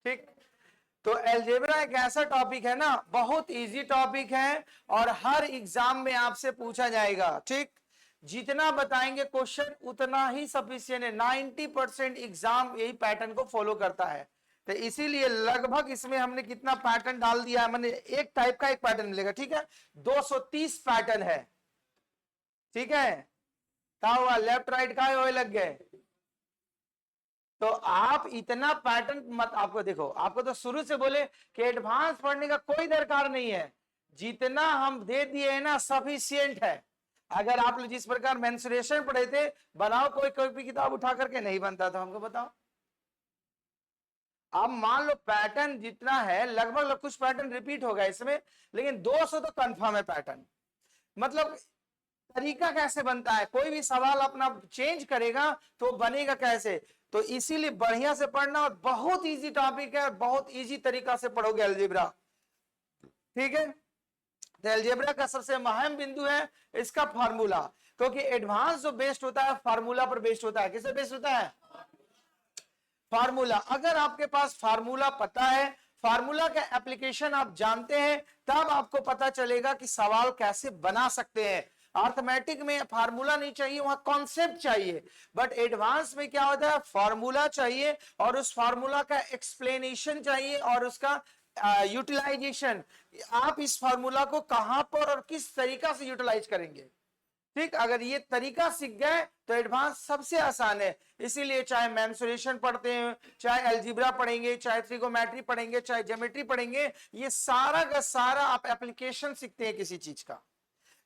ठीक। तो अलजेब्रा एक ऐसा टॉपिक है ना, बहुत इजी टॉपिक है और हर एग्जाम में आपसे पूछा जाएगा। ठीक, जितना बताएंगे क्वेश्चन उतना ही सफिशियंट है। 90% एग्जाम यही पैटर्न को फॉलो करता है। तो इसीलिए लगभग इसमें हमने कितना पैटर्न डाल दिया है, मैंने एक टाइप का एक पैटर्न मिलेगा। ठीक है, 230 पैटर्न है। ठीक है, क्या हुआ, लेफ्ट राइट का हुए लग गए। तो आप इतना पैटर्न मत, आपको देखो, आपको तो शुरू से बोले कि एडवांस पढ़ने का कोई दरकार नहीं है, जितना हम दे दिए हैं ना सफिशियंट है। अगर आप लोग जिस प्रकार मेंसुरेशन पढ़े थे, बनाओ कोई कोई भी किताब उठा करके, नहीं बनता था, हमको बताओ। अब मान लो पैटर्न जितना है, लगभग कुछ पैटर्न रिपीट होगा इसमें, लेकिन 200 तो कंफर्म है पैटर्न। मतलब तरीका कैसे बनता है, कोई भी सवाल अपना चेंज करेगा तो बनेगा कैसे। तो इसीलिए बढ़िया से पढ़ना, और बहुत इजी टॉपिक है, बहुत इजी तरीका से पढ़ोगे अलजेब्रा। ठीक है, तो अलजेब्रा का सबसे अहम बिंदु है इसका फार्मूला, क्योंकि एडवांस जो बेस्ड होता है फार्मूला पर बेस्ड होता है। किससे बेस्ड होता है, फार्मूला। अगर आपके पास फार्मूला पता है, फार्मूला का एप्लीकेशन आप जानते हैं, तब आपको पता चलेगा कि सवाल कैसे बना सकते हैं। अर्थमेटिक में फार्मूला नहीं चाहिए, वहां कॉन्सेप्ट चाहिए। बट एडवांस में क्या होता है, फार्मूला चाहिए और उस फार्मूला का एक्सप्लेनेशन चाहिए और उसका यूटिलाइजेशन। आप इस फार्मूला को कहां पर और किस तरीका से यूटिलाइज करेंगे। ठीक, अगर ये तरीका सीख गए तो एडवांस सबसे आसान है। इसीलिए चाहे मेंसुरेशन पढ़ते हैं, चाहे अलजेब्रा पढ़ेंगे, चाहे ट्रिगोमेट्री पढ़ेंगे, चाहे ज्योमेट्री पढ़ेंगे, ये सारा का सारा आप एप्लीकेशन सीखते हैं किसी चीज का,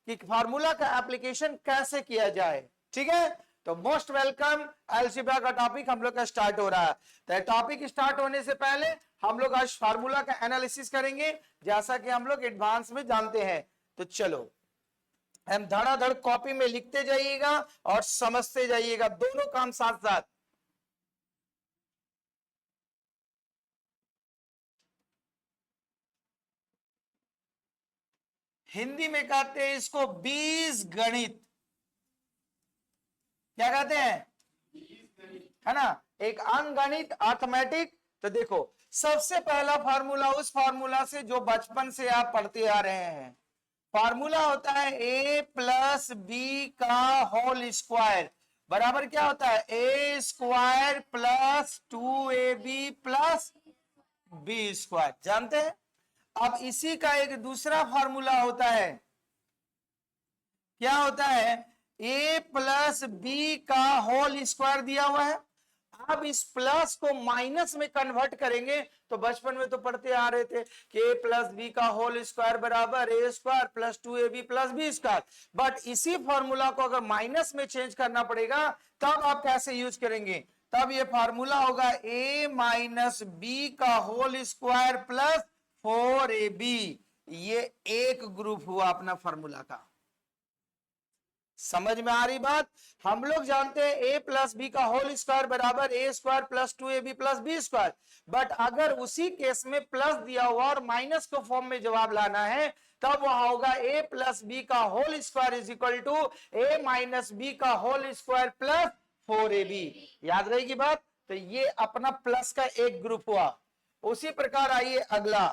कि फार्मूला का एप्लीकेशन कैसे किया जाए। ठीक है, तो मोस्ट वेलकम, अलजेब्रा का टॉपिक हम लोग का स्टार्ट हो रहा है। तो टॉपिक स्टार्ट होने से पहले हम लोग आज फार्मूला का एनालिसिस करेंगे, जैसा कि हम लोग एडवांस में जानते हैं। तो चलो, हम धड़ाधड़ कॉपी में लिखते जाइएगा और समझते जाइएगा, दोनों काम साथ साथ। हिंदी में कहते हैं इसको बीज गणित। क्या कहते हैं, है ना, एक अंकगणित, अर्थमेटिक। तो देखो, सबसे पहला फार्मूला उस फार्मूला से जो बचपन से आप पढ़ते आ रहे हैं। फार्मूला होता है ए प्लस बी का होल स्क्वायर बराबर क्या होता है, a square plus 2ab plus B square. जानते हैं। अब इसी का एक दूसरा फार्मूला होता है, क्या होता है, ए प्लस बी का होल स्क्वायर दिया हुआ है। अब इस प्लस को माइनस में कन्वर्ट करेंगे, तो बचपन में तो पढ़ते आ रहे थे कि ए प्लस बी का होल स्क्वायर बराबर a square plus 2ab plus B square. But इसी फॉर्मूला को अगर माइनस में चेंज करना पड़ेगा, तब आप कैसे यूज करेंगे, तब ये फॉर्मूला होगा ए माइनस बी का होल स्क्वायर प्लस 4ab। ये एक ग्रुप हुआ अपना फॉर्मूला का। समझ में आ रही बात। हम लोग जानते हैं ए प्लस बी का होल स्क्वायर बराबर a square plus 2ab plus B square. But अगर उसी केस में प्लस दिया हुआ और माइनस को फॉर्म में जवाब लाना है, तब वहां होगा ए प्लस बी का whole square is equal to A minus B का होल स्क्वायर प्लस 4ab। याद रहेगी बात। तो ये अपना प्लस का एक ग्रुप हुआ। उसी प्रकार आइए अगला,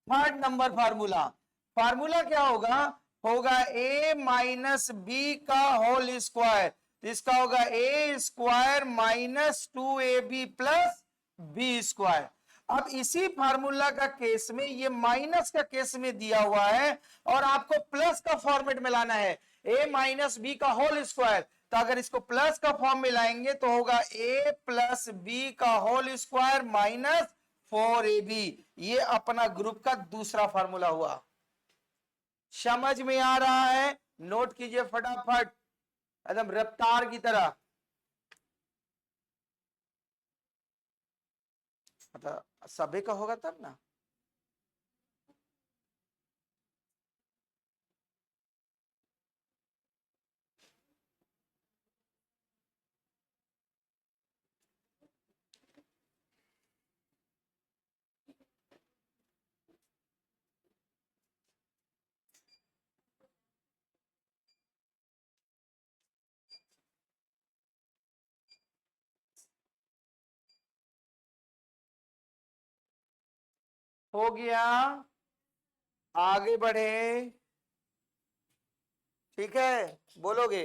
थर्ड नंबर फार्मूला। फार्मूला क्या होगा, होगा ए माइनस बी का होल स्क्वायर। इसका होगा ए square minus 2ab plus B square. अब इसी फार्मूला का केस में ये माइनस का केस में दिया हुआ है और आपको प्लस का फॉर्मेट में लाना है, ए माइनस बी का होल स्क्वायर। तो अगर इसको प्लस का फॉर्म में लाएंगे तो होगा ए प्लस बी का होल स्क्वायर माइनस 4ab। ये अपना ग्रुप का दूसरा फार्मूला हुआ। समझ में आ रहा है, नोट कीजिए फटाफट एकदम रफ्तार की तरह। मतलब सभी का होगा तब ना। हो गया, आगे बढ़े, ठीक है, बोलोगे?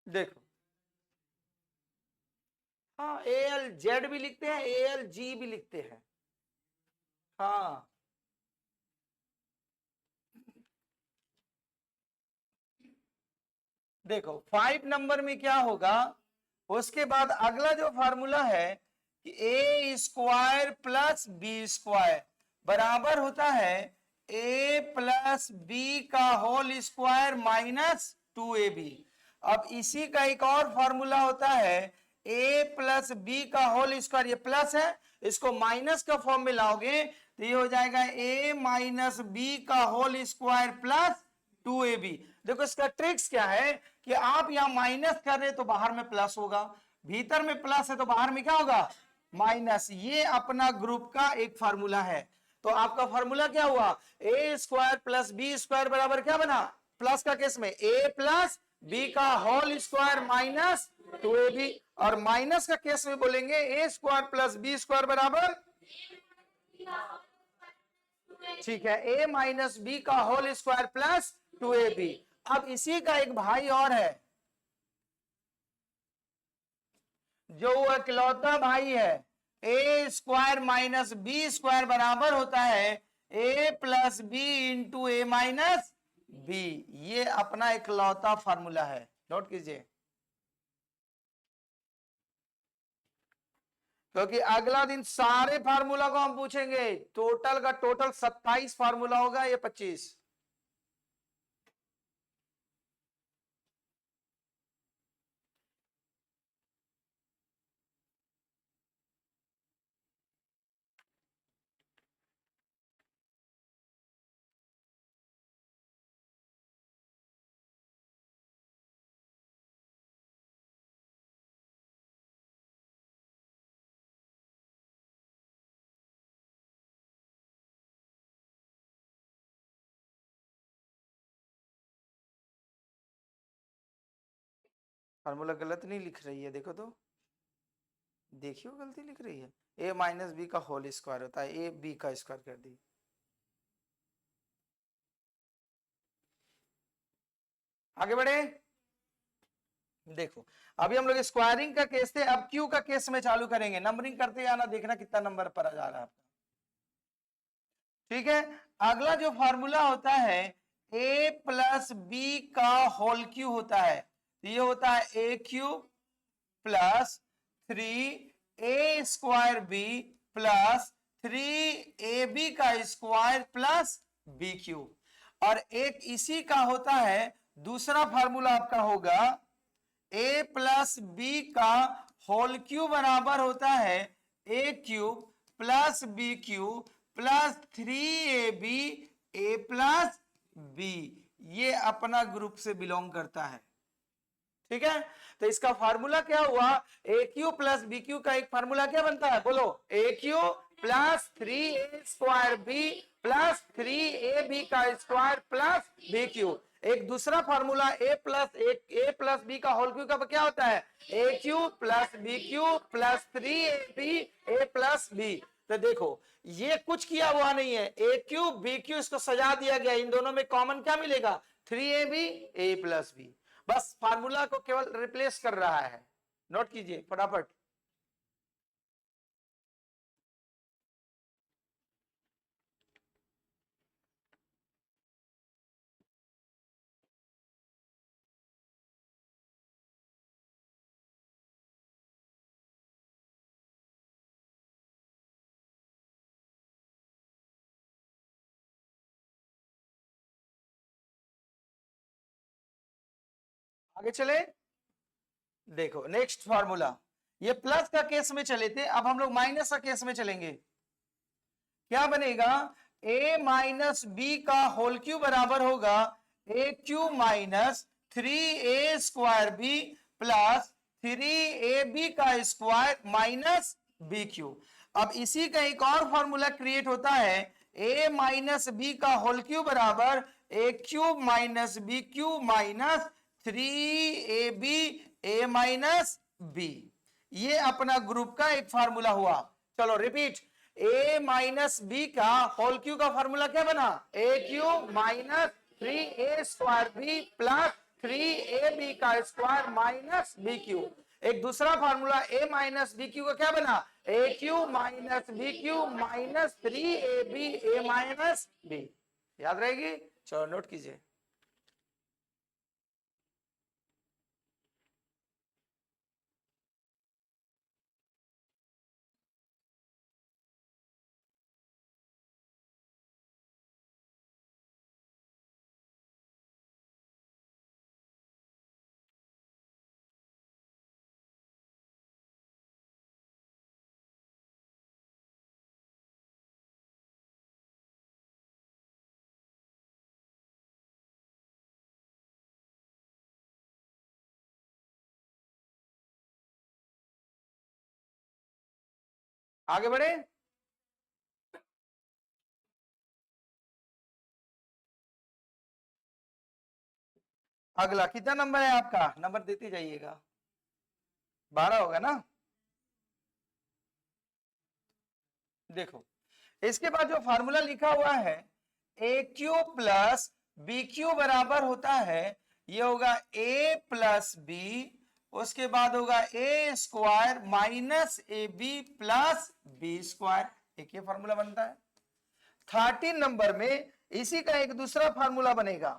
देखो, हाँ एल जेड भी लिखते हैं, एल जी भी लिखते हैं। हाँ देखो 5 नंबर में क्या होगा, उसके बाद अगला जो फार्मूला है कि ए स्क्वायर प्लस बी स्क्वायर बराबर होता है ए प्लस बी का होल स्क्वायर माइनस 2ab। अब इसी का एक और फॉर्मूला होता है ए प्लस बी का होल स्क्वायर, ये प्लस है, इसको माइनस का फॉर्म में लाओगे तो ये हो जाएगा ए माइनस बी का होल स्क्वायर प्लस 2ab। देखो इसका ट्रिक्स क्या है कि आप यहां माइनस कर रहे तो बाहर में प्लस होगा, भीतर में प्लस है तो बाहर में क्या होगा, माइनस। ये अपना ग्रुप का एक फार्मूला है। तो आपका फार्मूला क्या हुआ, ए स्क्वायर प्लस बी स्क्वायर बराबर क्या बना, प्लस का केस में ए प्लस बी का होल स्क्वायर माइनस 2ab, और माइनस का केस में बोलेंगे ए स्क्वायर प्लस बी स्क्वायर बराबर, ठीक है, ए माइनस बी का होल स्क्वायर प्लस 2ab। अब इसी का एक भाई और है, जो वो इकलौता भाई है, a square minus B square बराबर होता है ए प्लस बी इंटू ए माइनस बी। ये अपना इकलौता फार्मूला है, नोट कीजिए, क्योंकि अगला दिन सारे फार्मूला को हम पूछेंगे, टोटल का टोटल 27 फार्मूला होगा, ये 25। फार्मूला गलत नहीं लिख रही है, देखो तो, देखियो गलती लिख रही है, ए माइनस बी का होल स्क्वायर होता है, ए बी का स्क्वायर कर दी। आगे बढ़े, देखो अभी हम लोग स्क्वायरिंग का केस थे, अब क्यू का केस में चालू करेंगे, नंबरिंग करते जाना, देखना कितना नंबर पर आ जा रहा है आपका, ठीक है। अगला जो फॉर्मूला होता है ए प्लस बी का होल क्यू होता है, ये होता है a cube plus 3 A square b plus 3ab का स्क्वायर प्लस बी क्यू। और एक इसी का होता है दूसरा फार्मूला आपका होगा ए प्लस बी का होल क्यू बराबर होता है a cube plus b cube plus 3ab a plus b. ये अपना ग्रुप से बिलोंग करता है, ठीक है। तो इसका फार्मूला क्या हुआ, a cube plus B cube का एक फार्मूला क्या बनता है, बोलो, a cube plus 3a square b plus 3ab का स्क्वायर प्लस बी क्यू। एक दूसरा फार्मूला ए प्लस बी का होल क्यू का क्या होता है, a cube plus B cube plus 3ab a plus b. तो देखो ये कुछ किया हुआ नहीं है, ए क्यू बी क्यू इसको सजा दिया गया, इन दोनों में कॉमन क्या मिलेगा, 3ab ए प्लस बी, बस फार्मूला को केवल रिप्लेस कर रहा है। नोट कीजिए फटाफट, आगे चले। देखो नेक्स्ट फार्मूला, ये प्लस का केस में चले थे, अब हम लोग माइनस का केस में चलेंगे। क्या बनेगा, a माइनस बी का होल क्यू बराबर होगा ए Q minus 3a square b plus 3ab का स्क्वायर माइनस बी क्यू। अब इसी का एक और फॉर्मूला क्रिएट होता है ए माइनस बी का होल क्यूब बराबर a cube minus b cube minus 3ab a minus b. ये अपना ग्रुप का एक फार्मूला हुआ। चलो रिपीट, ए माइनस बी का होल क्यूब का फार्मूला क्या बना, a cube minus 3a square b plus 3ab का स्क्वायर माइनस बी क्यूब। एक दूसरा formula a minus B cube का क्या बना, a Q minus B cube minus 3ab a minus B. याद रहेगी, चलो नोट कीजिए। आगे बढ़े। अगला कितना नंबर है आपका, नंबर देते जाइएगा, 12 होगा ना। देखो इसके बाद जो फार्मूला लिखा हुआ है a cube plus B Q बराबर होता है, ये होगा ए प्लस बी, उसके बाद होगा ए square minus A B plus B square. एक ये फार्मूला बनता है। 13 नंबर में इसी का एक दूसरा फार्मूला बनेगा,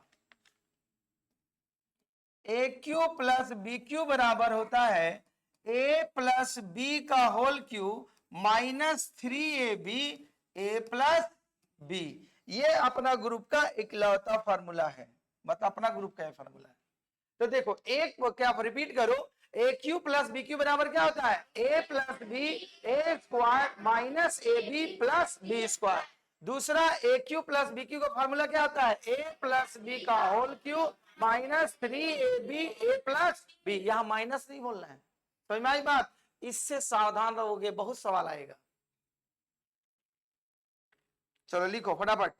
ए क्यू प्लस बी क्यू बराबर होता है ए प्लस बी का whole cube minus 3ab a plus b. ये अपना ग्रुप का इकलौता फार्मूला है, मतलब अपना ग्रुप का फार्मूला है। तो देखो एक क्या रिपीट करो, ए क्यू प्लस बी क्यू बराबर क्या होता है, ए plus b A square minus A B plus B square. दूसरा a cube plus B cube का फार्मूला क्या होता है, ए प्लस बी का whole cube minus 3ab a plus b. यहां माइनस नहीं बोलना है, समझ में आई बात, इससे सावधान रहोगे, बहुत सवाल आएगा। चलो लिखो फटाफट।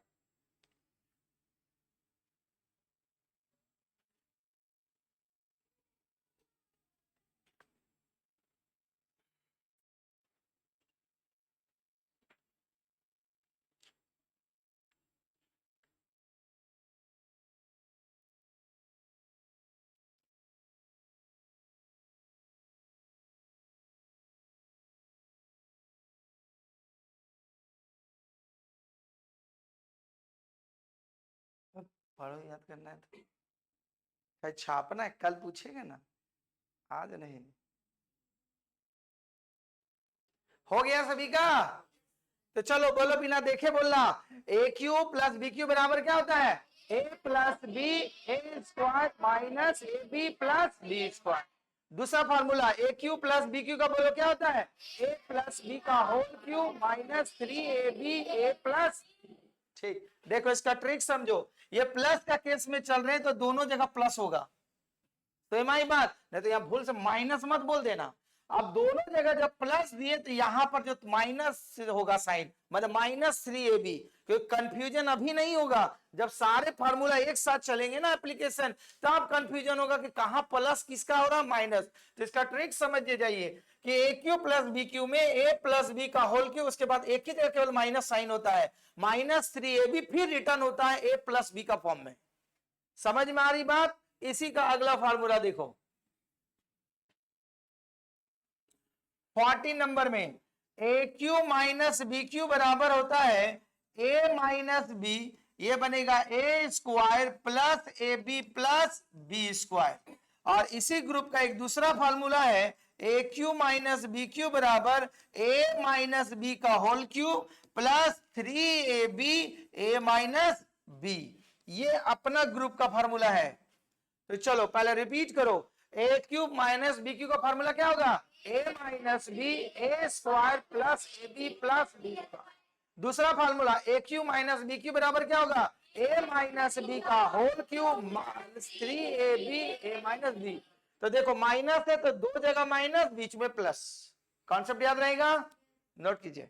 पढ़ो, याद करना है तो छापना है, कल पूछेगा ना, आज नहीं। हो गया सभी का, तो चलो बोलो बिना देखे बोलना, a cube plus B Q बराबर क्या होता है, ए plus b A square minus A B plus B square. दूसरा formula a cube plus B cube का बोलो क्या होता है, ए प्लस बी का whole cube minus 3ab a plus. ठीक, देखो इसका ट्रिक समझो, ये प्लस का केस में चल रहे हैं तो दोनों जगह प्लस होगा, तो हमारी बात, नहीं तो यहाँ भूल से माइनस मत बोल देना। अब दोनों जगह जब प्लस दिए तो यहां पर जो माइनस होगा साइन, मतलब माइनस 3ab, क्योंकि कंफ्यूजन अभी नहीं होगा, जब सारे फार्मूला एक साथ चलेंगे ना एप्लीकेशन, तब कंफ्यूजन होगा कि कहां प्लस किसका हो रहा माइनस। तो इसका ट्रिक समझ जाइए कि A cube plus B Q में ए प्लस बी का होल क्यू, उसके बाद एक ही जगह केवल माइनस साइन होता है, माइनस 3ab फिर रिटर्न होता है ए प्लस बी का फॉर्म में। समझ में आ रही बात। इसी का अगला फार्मूला देखो 14 नंबर में, a Q minus B Q बराबर होता है ए माइनस बी, ये बनेगा a square plus A B plus B square. और इसी ग्रुप का एक दूसरा फार्मूला है a Q minus B Q बराबर ए माइनस बी का whole cube plus 3ab a minus b. ये अपना ग्रुप का फार्मूला है। तो चलो पहले रिपीट करो, a cube minus B cube का फार्मूला क्या होगा, a minus B A square plus A B plus b. दूसरा formula a Q minus B Q बराबर क्या होगा, ए माइनस बी का whole cube minus 3ab a minus b. तो देखो माइनस है तो दो जगह माइनस, बीच में प्लस, कॉन्सेप्ट याद रहेगा, नोट कीजिए।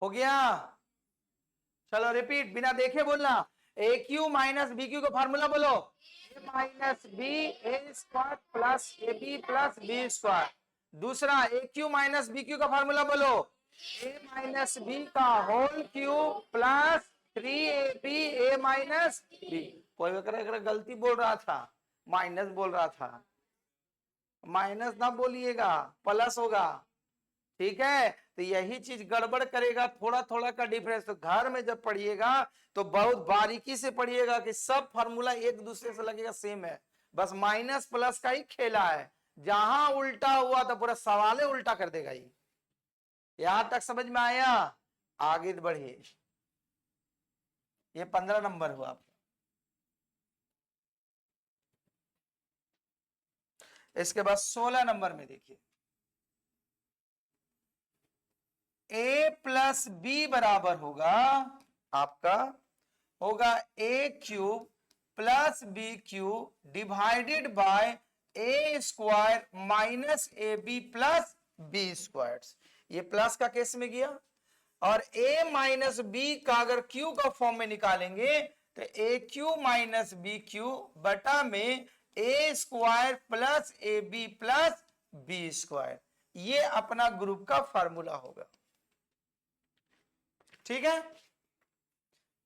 हो गया। चलो रिपीट, बिना देखे बोलना। A Q minus B cube का फॉर्मूला बोलो, a minus B A square plus A B plus B square. दूसरा, a Q minus B cube का फॉर्मूला बोलो, ए माइनस बी का whole cube plus 3ab a minus b. कोई अगर गलती बोल रहा था, माइनस बोल रहा था, माइनस ना बोलिएगा, प्लस होगा, ठीक है। तो यही चीज गड़बड़ करेगा, थोड़ा थोड़ा का डिफरेंस। तो घर में जब पढ़िएगा तो बहुत बारीकी से पढ़िएगा कि सब फार्मूला एक दूसरे से लगेगा सेम है, बस माइनस प्लस का ही खेला है। जहां उल्टा हुआ तो पूरा सवाल उल्टा कर देगा ये। यहां तक समझ में आया? आगे बढ़िए। ये 15 नंबर हुआ आपका। इसके बाद 16 नंबर में देखिए, a प्लस बी बराबर होगा आपका, होगा a cube plus b cube divided by a square minus A B plus B square. ये प्लस का केस में गया, और a माइनस बी का अगर q का फॉर्म में निकालेंगे तो a Q minus B cube बटा में a square plus A B plus B square. ये अपना ग्रुप का फार्मूला होगा, ठीक है।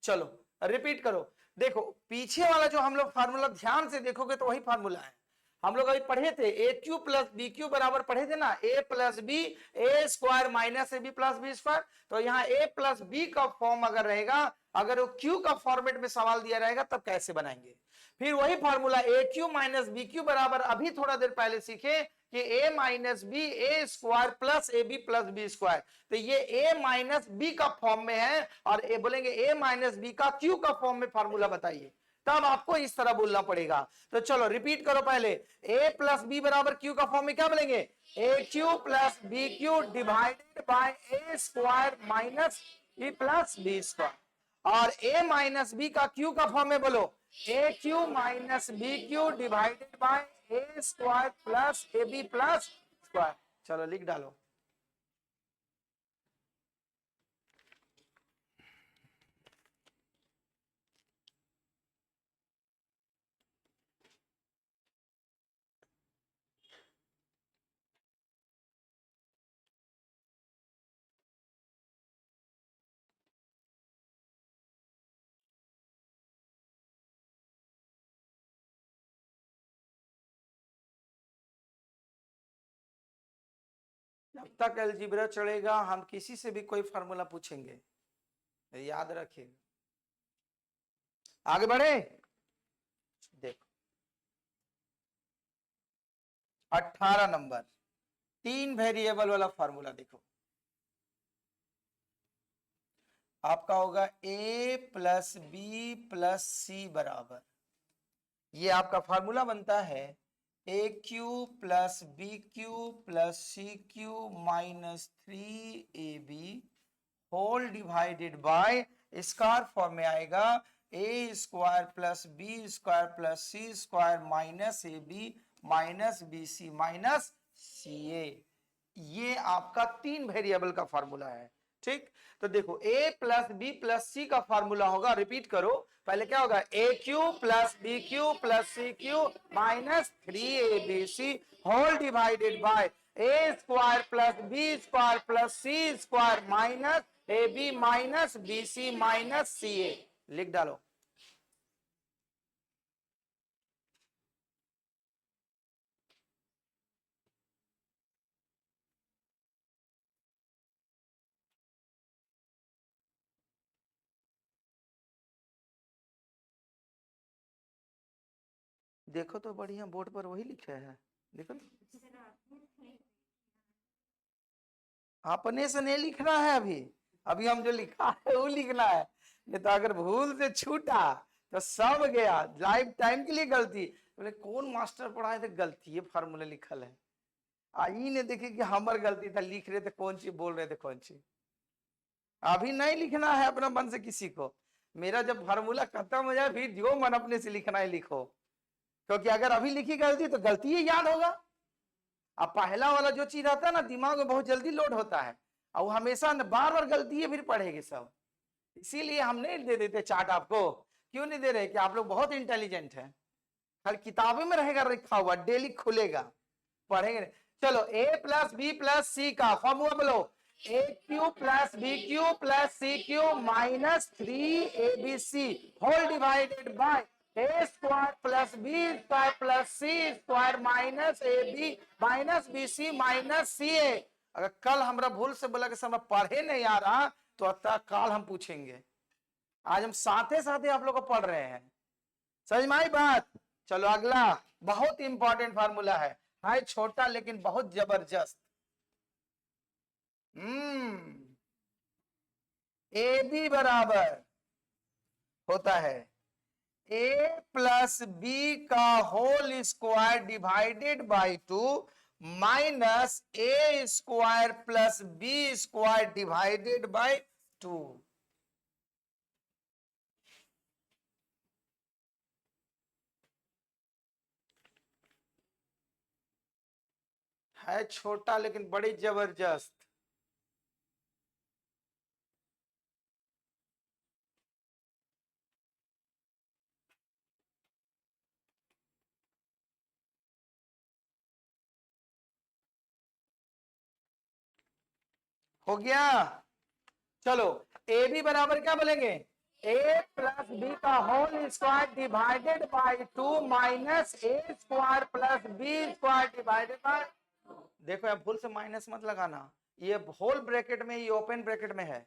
चलो रिपीट करो। देखो पीछे वाला जो हम लोग फार्मूला ध्यान से देखोगे तो वही फार्मूला है हम लोग अभी पढ़े थे। A cube plus B Q बराबर पढ़े थे ना, a plus b A square minus A B plus B square. तो यहाँ ए प्लस बी का फॉर्म अगर रहेगा, अगर वो क्यू का फॉर्मेट में सवाल दिया रहेगा तब कैसे बनाएंगे। फिर वही formula A Q minus B Q बराबर अभी थोड़ा देर पहले सीखे कि a minus B A square plus A B plus B square. तो ये a माइनस बी का फॉर्म में है, और ए बोलेंगे a माइनस बी का q का फॉर्म में फार्मूला बताइए, तब आपको इस तरह बोलना पड़ेगा। तो चलो रिपीट करो पहले, a प्लस बी बराबर q का फॉर्म में क्या बोलेंगे, a cube plus B cube divided by a square minus B plus B square. और a माइनस बी का q का फॉर्म में बोलो, a Q minus B cube divided by a square plus A B plus square. चलो लिख डालो। जब तक अलजेब्रा चढ़ेगा हम किसी से भी कोई फार्मूला पूछेंगे, याद रखिए। आगे बढ़े, देखो 18 नंबर 3 वेरिएबल वाला फार्मूला देखो, आपका होगा a प्लस बी प्लस सी बराबर, ये आपका फार्मूला बनता है a cube plus B cube plus C cube minus 3ab whole divided by, square form में आएगा a square plus B square plus C square minus A B minus B C minus सी ए। ये आपका 3 variable का formula है, ठीक। तो देखो a plus B plus सी का फार्मूला होगा, रिपीट करो पहले, क्या होगा, ए cube plus B cube plus C cube minus 3abc whole divided by a square plus B square plus C square minus A B minus B C minus C a. लिख डालो। देखो तो बढ़िया बोर्ड पर वही लिखा है, देखो अपने से नहीं लिखना है, अभी अभी हम जो लिखा है वो लिखना है, नहीं तो अगर भूल से छूटा तो सब गया, लाइफ टाइम के लिए गलती। बोले कौन मास्टर पढ़ाए थे, गलती ये फार्मूला लिखल है, आई ने देखे कि हमार गलती था, लिख रहे थे कौन चीज, बोल रहे थे कौन चीज। अभी नहीं लिखना है अपना मन से किसी को, मेरा जब फार्मूला खत्म हो जाए फिर जो मन अपने से लिखना है लिखो, क्योंकि अगर अभी लिखी गलती तो गलती ही याद होगा। अब पहला वाला जो चीज रहता है ना दिमाग में बहुत जल्दी लोड होता है, और हमेशा बार बार गलती है फिर पढ़ेगी सब, इसीलिए हम नहीं दे देते चार्ट आपको। क्यों नहीं दे रहे? कि आप लोग बहुत इंटेलिजेंट हैं, हर किताबों में रहेगा लिखा हुआ, डेली खुलेगा, पढ़ेंगे। चलो a प्लस बी प्लस सी का फॉर्मूला बोलो, a cube plus B cube plus C cube minus 3abc whole divided by a square plus B square plus C square minus A B minus B C minus C a. अगर कल हमरा भूल से बोला कि समय पढ़े नहीं आ रहा तो अतः काल हम पूछेंगे, आज हम साथे साथे आप लोग को पढ़ रहे हैं। समझ में आई बात? चलो अगला बहुत इंपॉर्टेंट फार्मूला है छोटा लेकिन बहुत जबरदस्त। ए बी बराबर होता है ए प्लस बी का whole square divided by 2 minus A square plus B square divided by 2। है छोटा लेकिन बड़ी जबरदस्त। हो गया? चलो ए बी बराबर क्या बोलेंगे, ए प्लस बी का whole square divided by 2 minus A square plus B square divided by. देखो अब भूल से माइनस मत लगाना, ये होल ब्रैकेट में, ये ओपन ब्रैकेट में है,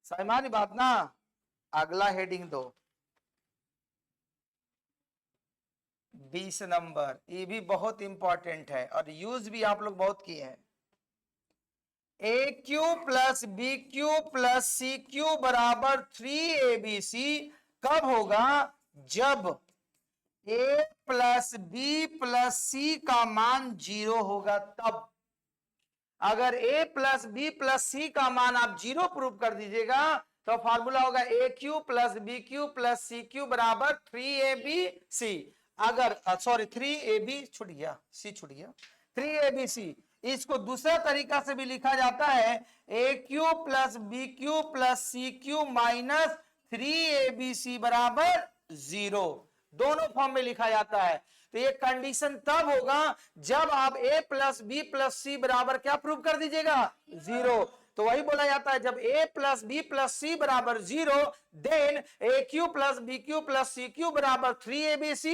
सामान्य बात ना। अगला हेडिंग दो 20 नंबर, ये भी बहुत इंपॉर्टेंट है और यूज भी आप लोग बहुत किए हैं। A cube plus B cube plus C cube बराबर 3abc कब होगा? जब ए प्लस बी प्लस सी का मान 0 होगा तब। अगर ए प्लस बी प्लस सी का मान आप 0 प्रूव कर दीजिएगा तो फॉर्मूला होगा ए cube plus B cube plus सी क्यू बराबर 3abc। अगर सॉरी 3ab छूट गया, सी छूट गया, 3abc। इसको दूसरा तरीका से भी लिखा जाता है a cube plus B cube plus C cube minus 3abc बराबर 0, दोनों फॉर्म में लिखा जाता है। तो ये कंडीशन तब होगा जब आप a प्लस बी प्लस सी बराबर क्या प्रूव कर दीजिएगा? 0। तो वही बोला जाता है जब a प्लस बी प्लस सी बराबर 0 then a cube plus B cube plus C cube बराबर 3abc,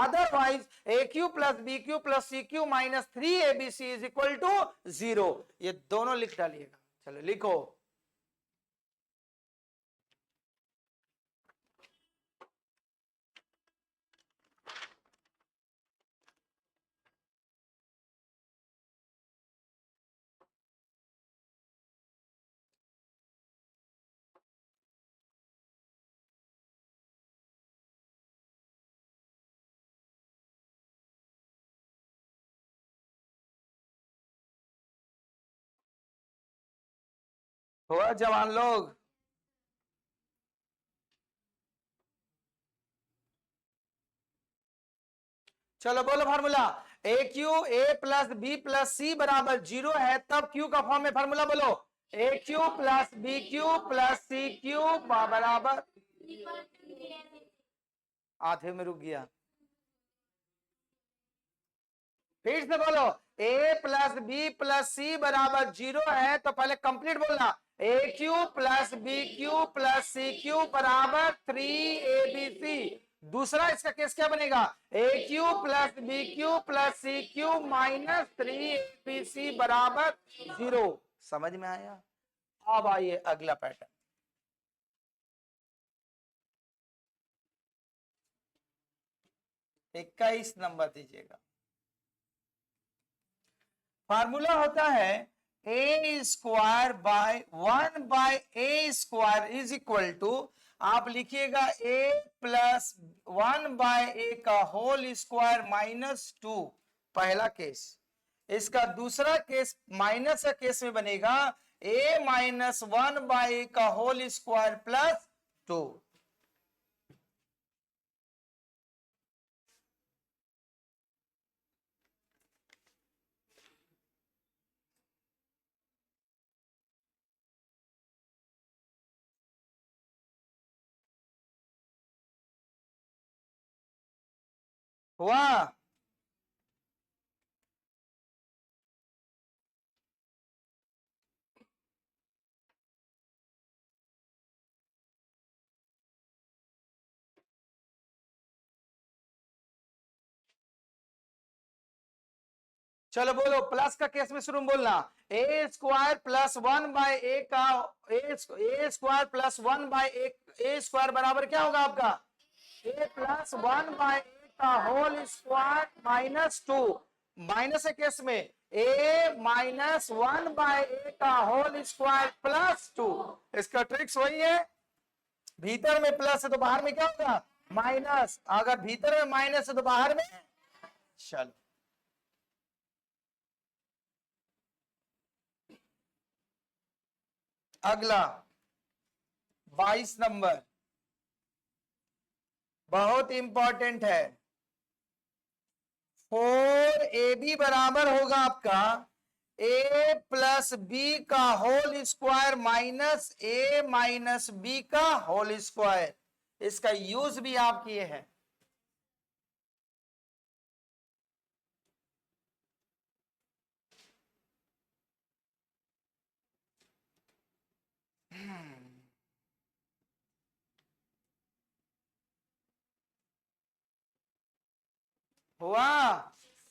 otherwise a cube plus B cube plus C cube minus 3abc is equal to 0। ये दोनों लिख डालिएगा। चलो लिखो, हुआ जवान लोग? चलो बोलो formula, a cube a plus B plus सी बराबर 0 है तब क्यू का फॉर्म में फार्मूला बोलो, a cube plus B cube plus C cube बराबर, आधे में रुक गया, फिर से बोलो, ए प्लस बी प्लस सी बराबर 0 है तो पहले कंप्लीट बोलना, a cube plus B cube plus C cube बराबर 3abc। दूसरा इसका केस क्या बनेगा, ए cube plus B cube plus सी क्यू माइनस 3abc बराबर 0। समझ में आया? अब आइए अगला पैटर्न, 21 नंबर दीजिएगा। फार्मूला होता है a square by 1 by a square is equal to, आप लिखिएगा ए प्लस 1 बाय ए का होल स्क्वायर माइनस 2, पहला केस। इसका दूसरा केस माइनस का केस में बनेगा ए माइनस 1 बाय ए का होल स्क्वायर प्लस 2। हुआ? चलो बोलो, प्लस का केस में शुरू में बोलना, ए स्क्वायर प्लस 1/a का ए स्क्वायर प्लस 1/a ए स्क्वायर बराबर क्या होगा आपका? ए प्लस 1/a का होल स्क्वायर माइनस 2, माइनस के केस में ए माइनस 1/a का होल स्क्वायर प्लस 2। इसका ट्रिक्स वही है, भीतर में प्लस है तो बाहर में क्या होगा? माइनस। अगर भीतर में माइनस है तो बाहर में, चलो अगला 22 नंबर बहुत इंपॉर्टेंट है। 4ab बराबर होगा आपका a प्लस बी का whole square minus a minus B का होल स्क्वायर। इसका यूज भी आप किए हैं। हुआ?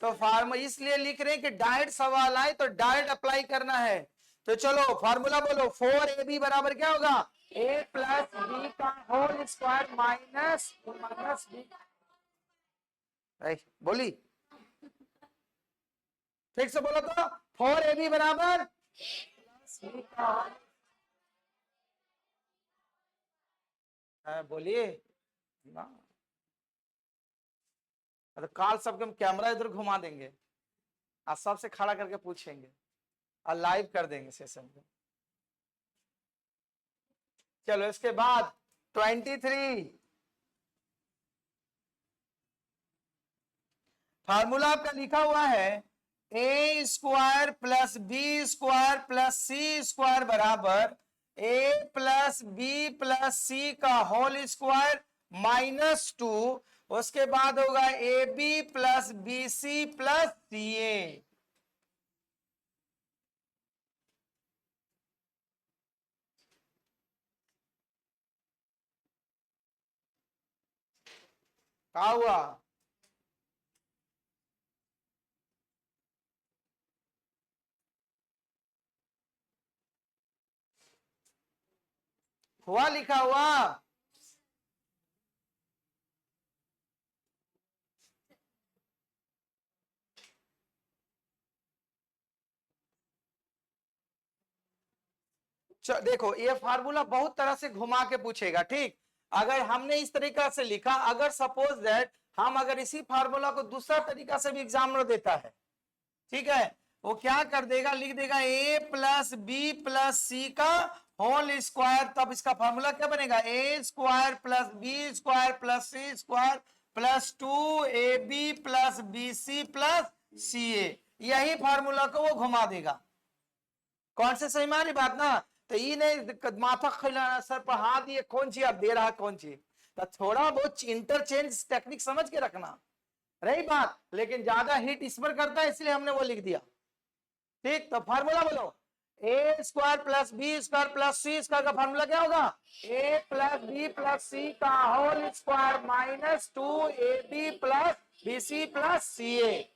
तो फार्मूला इसलिए लिख रहे हैं कि डायरेक्ट सवाल आए तो डायरेक्ट अप्लाई करना है। तो चलो फार्मूला बोलो, 4ab बराबर क्या होगा? a प्लस बी का whole square minus minus B. बोली ठीक से बोलो तो, 4ab बराबर प्लस बी का, बोलिए ना। तो काल सबके हम कैमरा इधर घुमा देंगे और सबसे खड़ा करके पूछेंगे और लाइव कर देंगे सेशन को। चलो इसके बाद 23 फार्मूला आपका लिखा हुआ है, a square plus B square plus C square बराबर ए प्लस बी प्लस सी का होल स्क्वायर माइनस 2। उसके बाद होगा a B plus B C plus C a. क्या हुआ? हुआ लिखा हुआ? देखो ये फार्मूला बहुत तरह से घुमा के पूछेगा, ठीक। अगर हमने इस तरीका से लिखा, अगर सपोज दैट हम अगर इसी फार्मूला को दूसरा तरीका से भी एग्जामिनर देता है, ठीक है, वो क्या कर देगा, लिख देगा ए प्लस बी प्लस सी का होल स्क्वायर। तब इसका फार्मूला क्या बनेगा? A square plus B square plus C square plus 2ab plus B C plus C a. यही फार्मूला को वो घुमा देगा। कौन से सही मानी बात ना? तो ये नहीं माथा खिलाना, सर पर हाथ दिए कौन सी आप दे रहा कौन सी, तो थोड़ा बहुत इंटरचेंज टेक्निक समझ के रखना रही बात। लेकिन ज्यादा हिट इस पर करता है इसलिए हमने वो लिख दिया, ठीक। तो फार्मूला बोलो, A square plus B square plus C square का फार्मूला क्या होगा? ए प्लस बी प्लस सी का whole square minus 2ab plus B C plus C A.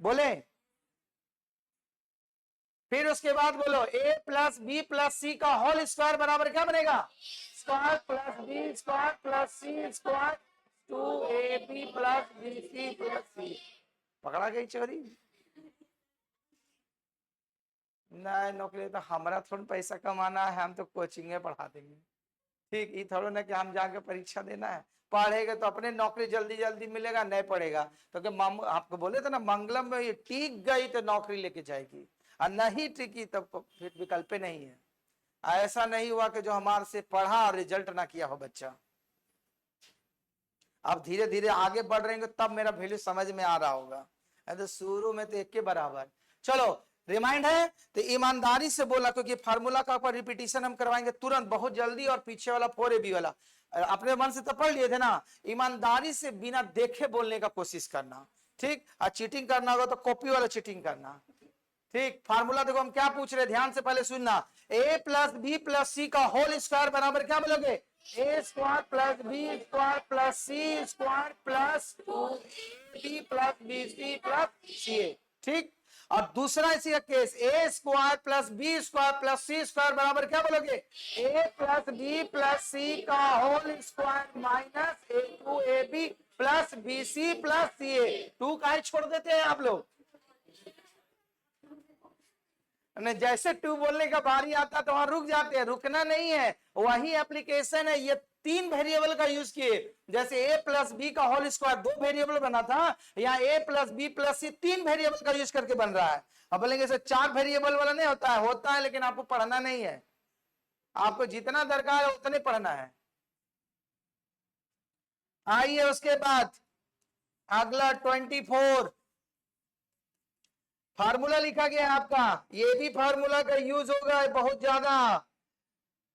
बोले फिर उसके बाद बोलो, ए प्लस बी प्लस सी का होल स्क्वायर बराबर क्या बनेगा? Square plus B square plus सी square 2ab plus B C plus C. पकड़ा गई चोरी? नहीं, नौकरी तो हमारा थोड़ा पैसा कमाना है, हम तो कोचिंग पढ़ा देंगे, ठीक। ये थोड़ा ना कि हम जाके परीक्षा देना है। पढ़ेगा तो अपने नौकरी जल्दी जल्दी मिलेगा, नहीं पढ़ेगा तो आपको बोले थे ना, मंगलम में ये टिक गई तो नौकरी लेके जाएगी, और नहीं टिकी तब तो फिर विकल्प नहीं है। ऐसा नहीं हुआ कि जो हमारे से पढ़ा और रिजल्ट ना किया हो बच्चा। अब धीरे धीरे आगे बढ़ रहे हैं तब मेरा वैल्यू समझ में आ रहा होगा, तो शुरू में तो एक के बराबर। चलो रिमाइंड है? तो ईमानदारी से बोला, क्योंकि फार्मूला का रिपीटिशन हम करवाएंगे तुरंत बहुत जल्दी, और पीछे वाला 4AB वाला अपने मन से तो पढ़ लिए थे ना। ईमानदारी से बिना देखे बोलने का कोशिश करना, ठीक। और चीटिंग करना होगा तो कॉपी वाला चीटिंग करना, ठीक। फार्मूला देखो हम क्या पूछ रहे, ध्यान से पहले सुनना। a प्लस बी प्लस सी का होल स्क्वायर बराबर क्या बोलोगे? A square plus B square plus C square plus 2ab plus B C plus C A, ठीक। और दूसरा इसी का case, A square plus B square plus C square बराबर क्या बोलोगे? ए प्लस बी प्लस सी का whole square minus a2ab plus B C plus C A. 2 का छोड़ देते हैं आप लोग, जैसे 2 बोलने का बारी आता तो वहां रुक जाते हैं, रुकना नहीं है। वही एप्लीकेशन है, ये 3 वेरिएबल का यूज किए। जैसे a प्लस बी का होल स्क्वायर 2 वेरिएबल बना था, यहाँ a plus B plus C 3 variable का यूज करके बन रहा है। अब बोलेंगे सर 4 वेरिएबल वाला नहीं होता है, होता है, लेकिन आपको पढ़ना नहीं है। आपको जितना दरकार है उतने पढ़ना है। आइए उसके बाद अगला 24 फार्मूला लिखा गया आपका, ये भी फार्मूला का यूज होगा बहुत ज्यादा।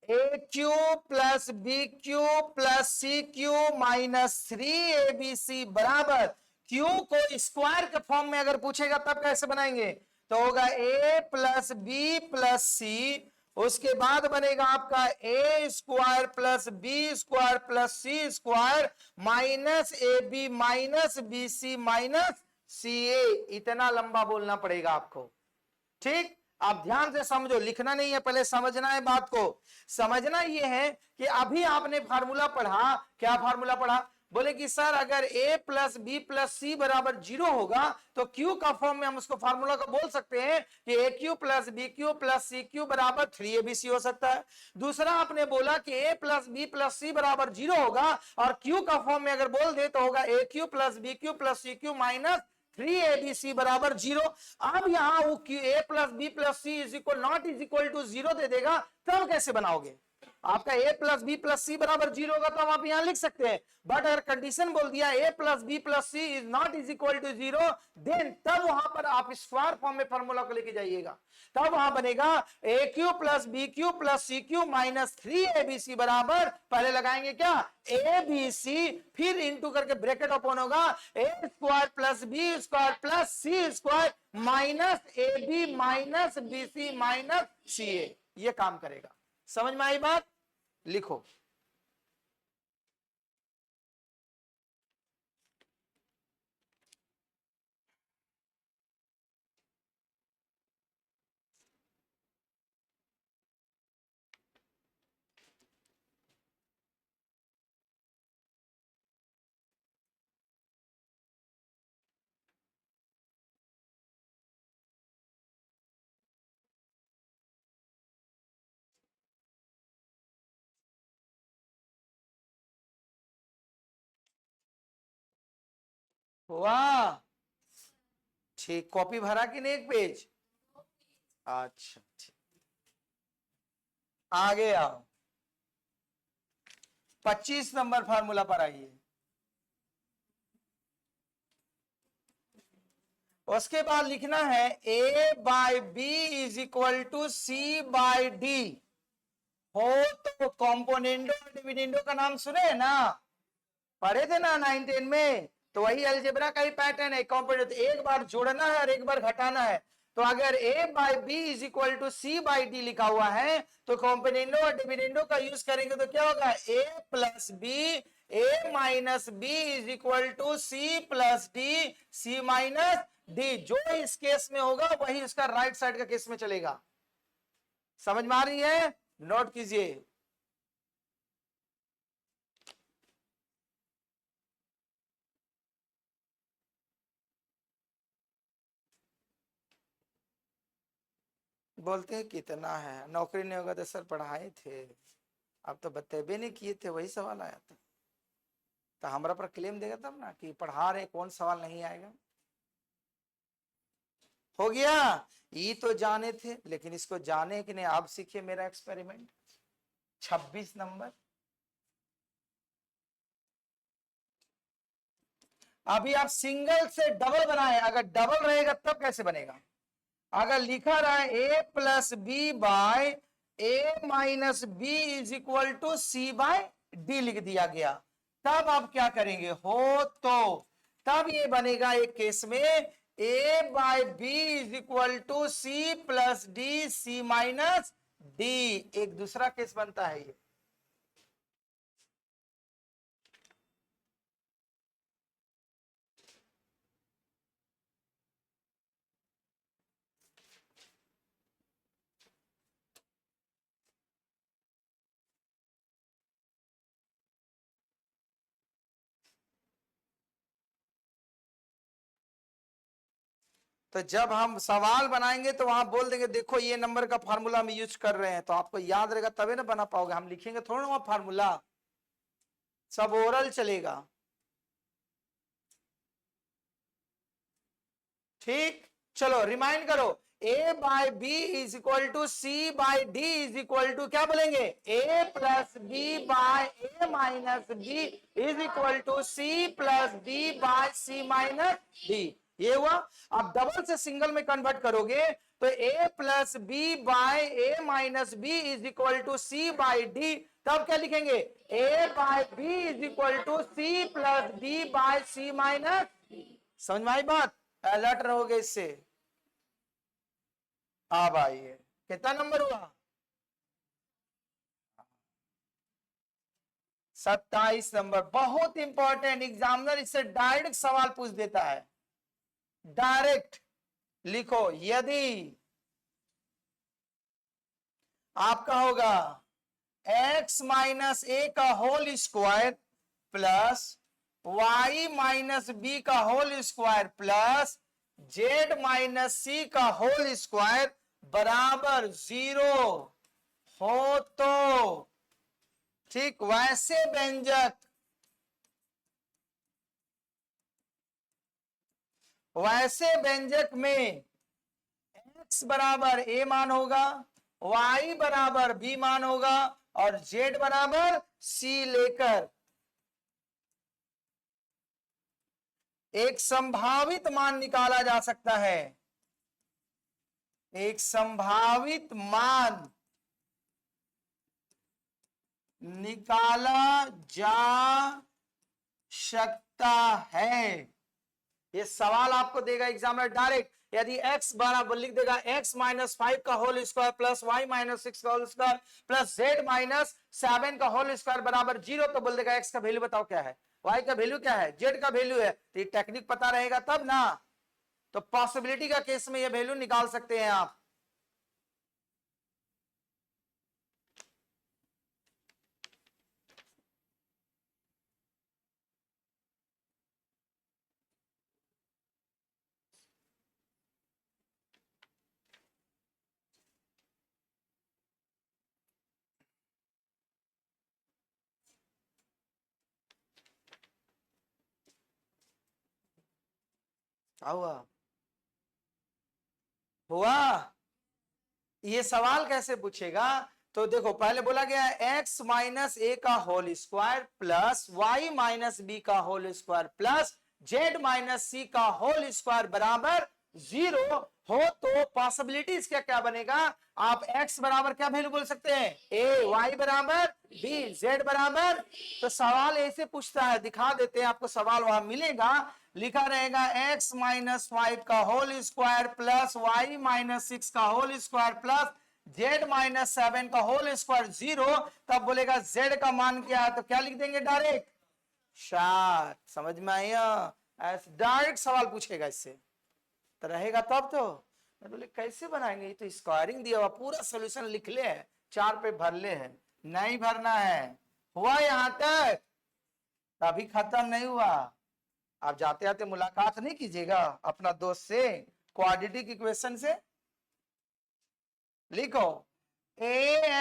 A cube plus B cube plus C cube minus 3abc बराबर, क्यू को स्क्वायर के फॉर्म में अगर पूछेगा तब कैसे बनाएंगे? तो होगा a plus B plus C, उसके बाद बनेगा आपका A square plus B square plus C square minus A B minus B C minus C A. इतना लंबा बोलना पड़ेगा आपको, ठीक। आप ध्यान से समझो, लिखना नहीं है, पहले समझना है बात को। समझना यह है कि अभी आपने फार्मूला पढ़ा, क्या फार्मूला पढ़ा? बोले कि सर अगर a प्लस बी प्लस सी बराबर 0 होगा तो q का फॉर्म में हम उसको फार्मूला को बोल सकते हैं कि A cube plus B cube plus C cube बराबर 3abc हो सकता है। दूसरा आपने बोला कि a प्लस बी प्लस सी बराबर 0 होगा और q का फॉर्म में अगर बोल दे तो होगा ए cube plus B cube plus सी क्यू माइनस 3abc बराबर 0। अब यहां वो a plus B plus C is equal not is equal to 0 दे देगा, तब कैसे बनाओगे? आपका a प्लस बी प्लस सी बराबर 0 होगा तो हम आप यहां लिख सकते हैं, बट अगर कंडीशन बोल दिया a plus B plus C is not is equal to 0, then तब वहां पर आप स्क्वायर फॉर्म में फॉर्मूला को लेके जाइएगा। तब वहां बनेगा ए cube plus B cube plus सी क्यू माइनस 3abc बराबर, पहले लगाएंगे क्या? abc, फिर इंटू करके ब्रैकेट ओपन होगा, ए square plus B square plus C square minus A B minus B C minus सी ए। ये काम करेगा। समझ में आई बात? लिखो। वाह, ठीक। कॉपी भरा कि नहीं एक पेज? अच्छा ठीक, आगे आओ। 25 नंबर फार्मूला पर आइए। उसके बाद लिखना है a by B is equal to C by D हो तो कॉम्पोनेंडो और डिविडेंडो का नाम सुने ना, पढ़े थे ना 9-10 में? तो वही अलजेब्रा का ही पैटर्न है। कॉम्पोनेंट एक बार जोड़ना है और एक बार घटाना है। तो अगर a by B is equal to C by D लिखा हुआ है तो कॉम्पोनेंडो और डिविडेंडो का यूज करेंगे तो क्या होगा? a plus B, a minus B is equal to C plus D, C minus D. जो इस केस में होगा वही उसका राइट साइड का केस में चलेगा। समझ में आ रही है? नोट कीजिए। बोलते हैं कितना है, नौकरी नहीं होगा तो सर पढ़ाए थे, अब तो बतेबे नहीं किए थे, वही सवाल आया था। तो हमारा पर क्लेम देगा तब ना कि पढ़ा रहे, कौन सवाल नहीं आएगा। हो गया? ये तो जाने थे, लेकिन इसको जाने कि नहीं आप सीखिए मेरा एक्सपेरिमेंट। 26 नंबर। अभी आप सिंगल से डबल बनाए, अगर डबल रहेगा तब कैसे बनेगा? अगर लिखा रहा है ए plus B by A minus B is equal to C by D लिख दिया गया, तब आप क्या करेंगे हो तो तब ये बनेगा एक केस में A by B is equal to C plus D C minus D. एक दूसरा केस बनता है ये। तो जब हम सवाल बनाएंगे तो वहां बोल देंगे देखो ये नंबर का फार्मूला हम यूज कर रहे हैं, तो आपको याद रहेगा तभी ना बना पाओगे। हम लिखेंगे थोड़ा ना वहां फार्मूला, सब ओरल चलेगा। ठीक, चलो रिमाइंड करो, A by B is equal to C by D is equal to क्या बोलेंगे, A plus B by A minus B is equal to C plus D by C minus D. ये हुआ। आप double से single में convert करोगे तो A plus B by A minus B is equal to C by D, तब क्या लिखेंगे, A by B is equal to C plus D by C minus D. समझ में आई बात? अलर्ट रहोगे इससे। अब आइए, कितना नंबर हुआ, 27 नंबर। बहुत इंपॉर्टेंट, एग्जामिनर इससे डायरेक्ट सवाल पूछ देता है। डायरेक्ट लिखो, यदि आपका होगा x माइनस ए का whole square plus y minus B का whole square plus z minus C का होल स्क्वायर बराबर 0 हो तो ठीक वैसे व्यंजक में x बराबर a मान होगा, y बराबर b मान होगा और z बराबर c लेकर एक संभावित मान निकाला जा सकता है। एक संभावित मान निकाला जा सकता है। ये सवाल आपको देगा एग्जामिनर डायरेक्ट, यदि x बराबर लिख देगा x माइनस 5 का whole square plus y minus 6 का whole square plus z minus 7 का होल स्क्वायर बराबर 0, तो बोल देगा x का वैल्यू बताओ क्या है, y का वैल्यू क्या है, z का वैल्यू है। तो ये टेक्निक पता रहेगा तब ना, तो पॉसिबिलिटी का केस में ये वैल्यू निकाल सकते हैं आप। हुआ ये सवाल कैसे पूछेगा, तो देखो पहले बोला गया x माइनस ए का whole square plus y minus B का whole square plus z minus C का होल स्क्वायर बराबर 0 हो तो पॉसिबिलिटी इसका क्या बनेगा, आप x बराबर क्या वैल्यू बोल सकते हैं, a, y बराबर b, z बराबर, तो सवाल ऐसे पूछता है, दिखा देते हैं आपको सवाल वहां मिलेगा। लिखा रहेगा x माइनस 5 का whole square plus y minus 6 का whole square plus z minus 7 का होल स्क्वायर 0, तब बोलेगा z का मान क्या है, तो क्या लिख देंगे डायरेक्ट शार्ट। समझ में आया? ऐसे डायरेक्ट सवाल पूछेगा इससे, तो रहेगा तब तो। मैं बोले कैसे बनाएंगे, ये तो स्क्वायरिंग दिया हुआ, पूरा सोल्यूशन लिख ले है, 4 पे भर ले है, नहीं भरना है। हुआ यहां तक, अभी खत्म नहीं हुआ। आप जाते आते मुलाकात नहीं कीजिएगा अपना दोस्त से, क्वाड्रेटिक इक्वेशन से लिखो A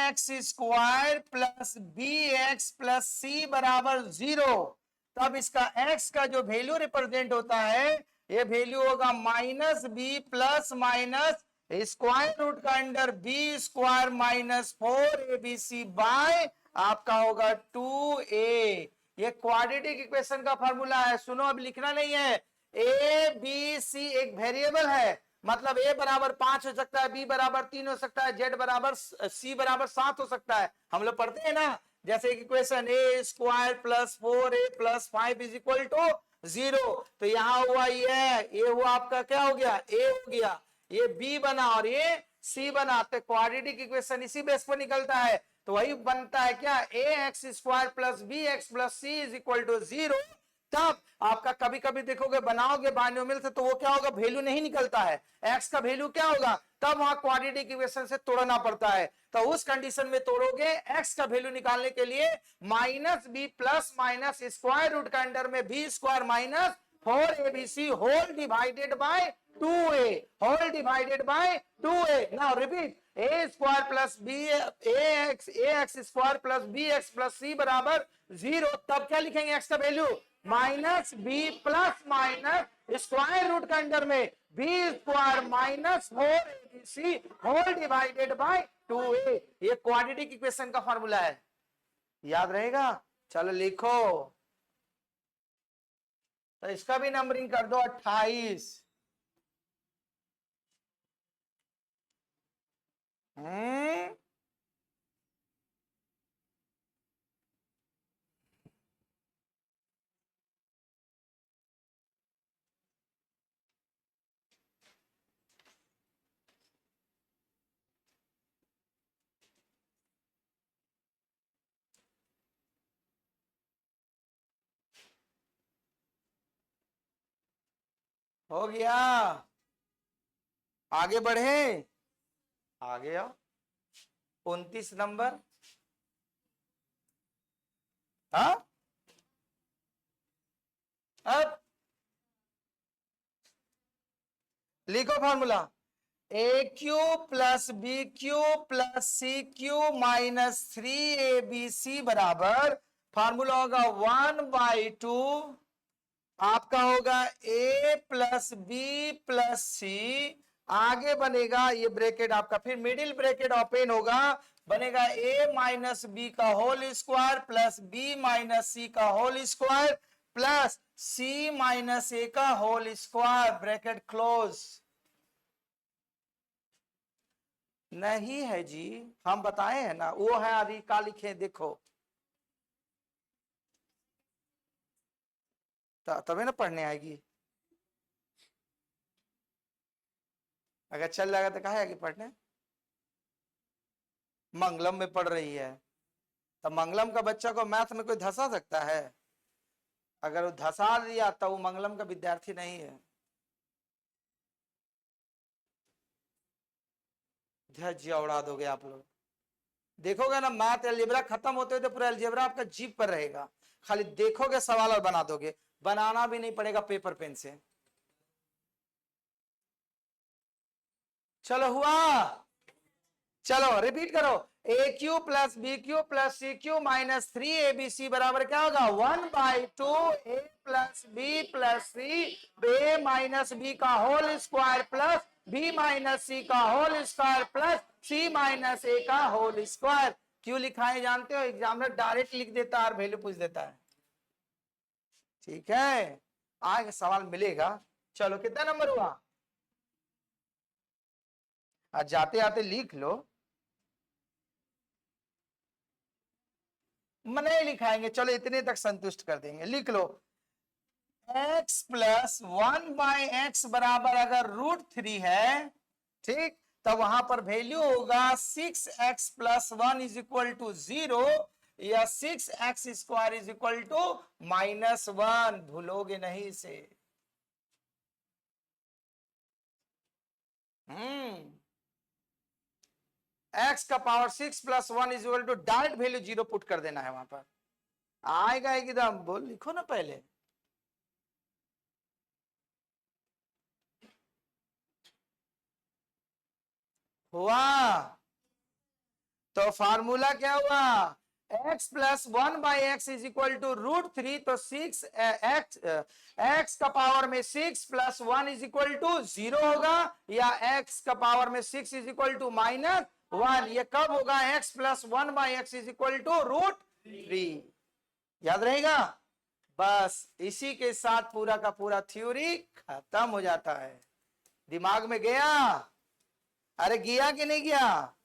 X square plus B X plus सी बराबर 0, तब इसका x का जो वैल्यू रिप्रेजेंट होता है ये वैल्यू होगा minus B plus minus square root का under B square minus 4abc by आपका होगा 2a। ये क्वाड्रेटिक इक्वेशन का फार्मूला है। सुनो, अब लिखना नहीं है, ए बी सी एक वेरिएबल है मतलब a बराबर 5 हो सकता है, b बराबर 3 हो सकता है, z बराबर c बराबर 7 हो सकता है। हम लोग पढ़ते हैं ना, जैसे equation a square plus 4a plus 5 is equal to 0। तो यहाँ हुआ ये हुआ आपका क्या हो गया, a हो गया, ये b बना और ये c बना। तो क्वाड्रेटिक इक्वेशन इसी बेस पर निकलता है। तो वही बनता है क्या, A X square plus B X plus C is equal to 0। तब आपका कभी कभी देखोगे बनाओगे बाइनोमियल से तो वो क्या होगा, वैल्यू नहीं निकलता है, एक्स का वैल्यू क्या होगा, तब वहां क्वाड्रेटिक इक्वेशन से तोड़ना पड़ता है। तो उस कंडीशन में तोड़ोगे एक्स का वैल्यू निकालने के लिए minus B plus minus square root का अंडर में B square minus 4abc whole divided by 2a whole divided by 2a। Now repeat, a square plus B ax square plus bx plus c बराबर 0। तब क्या लिखेंगे X का value, minus B plus minus square root के under में B square minus 4abc whole divided by 2a। ये quadratic equation का formula है, याद रहेगा। चलो लिखो, तो इसका भी नंबरिंग कर दो 28। हो गया, आगे बढ़े, आगे आओ 29 नंबर। हाँ अब लिखो formula, A cube plus B cube plus C cube minus 3abc बराबर फॉर्मूला होगा 1/2 आपका होगा a plus B plus C, आगे बनेगा ये ब्रैकेट आपका, फिर मिडिल ब्रैकेट ओपन होगा, बनेगा a माइनस बी का whole square plus b minus C का whole square plus c minus a का होल स्क्वायर, ब्रैकेट क्लोज। नहीं है जी, हम बताए हैं ना, वो है अभी का लिखे देखो, तभी ना पढ़ने आएगी। अगर चल जाएगा तो कहा आएगी पढ़ने। मंगलम में पढ़ रही है, तो मंगलम का बच्चा को मैथ में कोई धसा सकता है? अगर वो धसा दिया तो वो मंगलम का विद्यार्थी नहीं है। धज्जिया उड़ा दोगे आप लोग, देखोगे ना मैथ अलजेब्रा खत्म होते हुए तो पूरा अलजेब्रा आपका जीप पर रहेगा, खाली देखोगे सवाल और बना दोगे, बनाना भी नहीं पड़ेगा पेपर पेन से। चलो हुआ, चलो रिपीट करो, ए cube plus B cube plus सी क्यू माइनस 3abc बराबर क्या होगा 1/2 a plus B plus C A minus B का whole square plus B minus C का whole square plus C minus A का होल स्क्वायर। क्यों लिखा है जानते हो, एग्जामिनर डायरेक्ट लिख देता है और वैल्यू पूछ देता है। ठीक है, आगे सवाल मिलेगा। चलो कितना नंबर हुआ, आज जाते आते लिख लो, नहीं लिखाएंगे, चलो इतने तक संतुष्ट कर देंगे। लिख लो x प्लस 1/x बराबर अगर √3 है, ठीक, तो वहां पर वैल्यू होगा 6x plus 1 is equal to 0 या 6x square is equal to -1। भूलोगे नहीं इसे। x का power 6 plus 1 is equal to direct value 0 put कर देना है, वहां पर आएगा एकदम। बोल लिखो ना पहले, हुआ तो फार्मूला क्या हुआ, x plus 1/x is equal to √3, तो 6x का पावर में 6 प्लस 1 इज इक्वल टू 0 होगा, या x का पावर में 6 इज इक्वल टू -1। ये कब होगा, x plus 1/x is equal to √3। याद रहेगा, बस इसी के साथ पूरा का पूरा थ्योरी खत्म हो जाता है। दिमाग में गया? अरे गया कि नहीं गया?